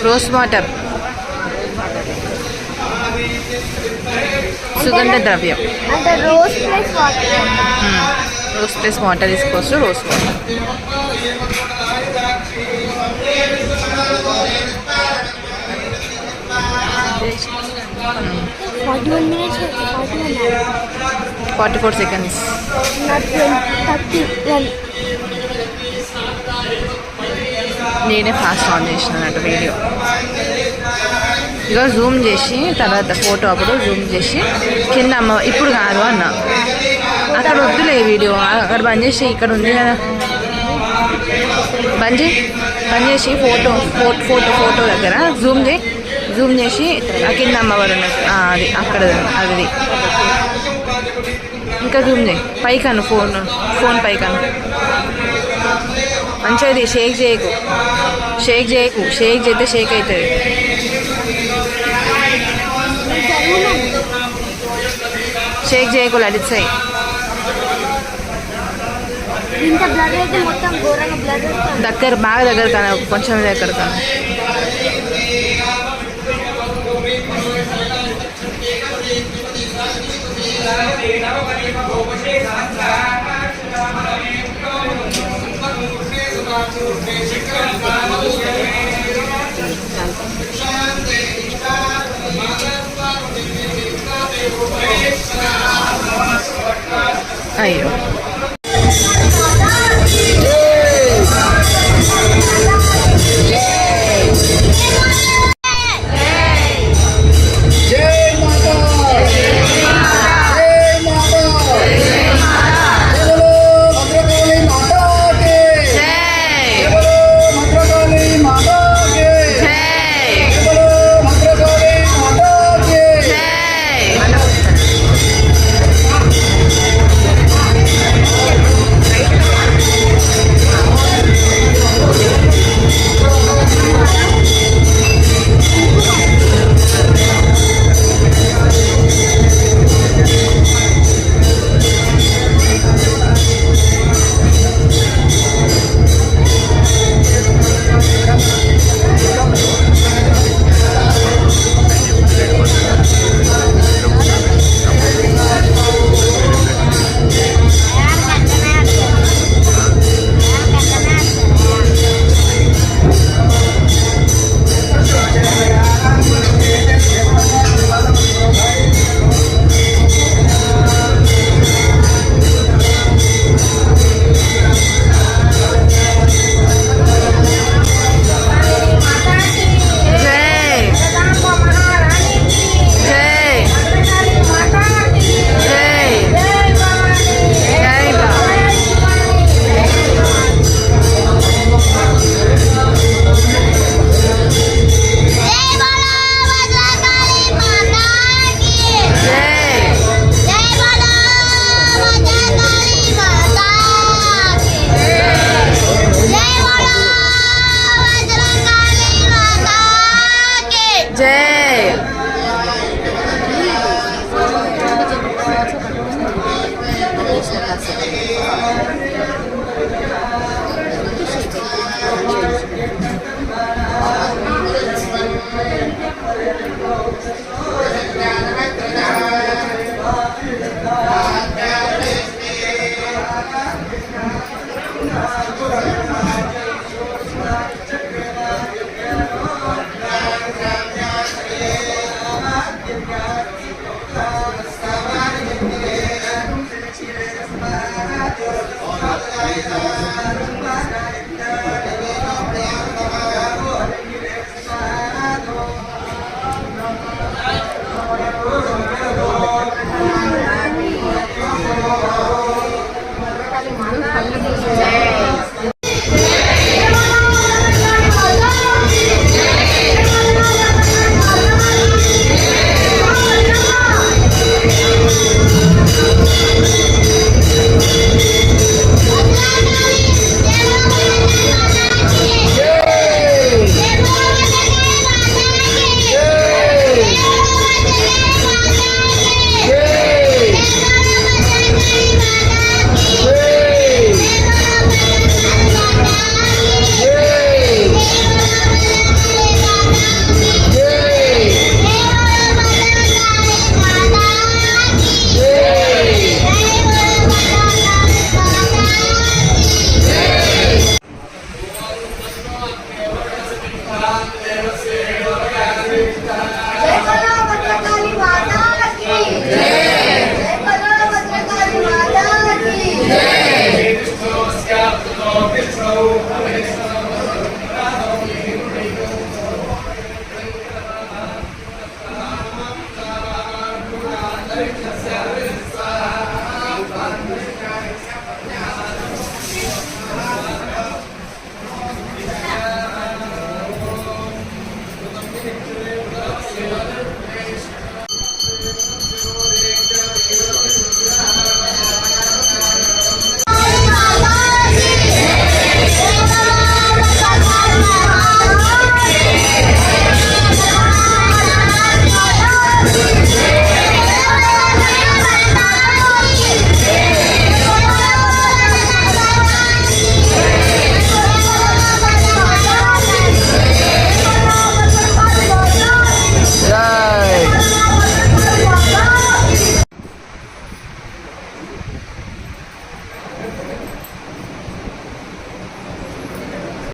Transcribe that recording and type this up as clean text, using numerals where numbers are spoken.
Rose water, సుగంధ ద్రవ్యం. అంటే rose plus water. Rose plus water తీసుకోవచ్చు. Rose water. Hmm. 41 minutes. 44 seconds. Not 31. నేనే ఫాస్ట్ ఆన్ చేసినానట వీడియో. ఇక జూమ్ చేసి తర్వాత ఫోటో అప్పుడు జూమ్ చేసి కింద అమ్మ ఇప్పుడు కాదు అన్న, అక్కడ వద్దులే వీడియో, అక్కడ బంద్ చేసి ఇక్కడ ఉంది కదా బంద్ చేసి ఫోటో ఫోటో ఫోటో దగ్గర జూమ్ చేసి ఆ కింద అమ్మవారు ఉన్నట్టు అది అక్కడ అది ఇంకా జూమ్ చేయి పైకను ఫోన్ పైకను మంచిది. షేక్ చేయకు షేక్ చేస్తే షేక్ అవుతుంది. షేక్ చేయకు లడిచాయి. దగ్గర బాగా దగ్గర కానీ కొంచెం దగ్గర కానీ అయ్యో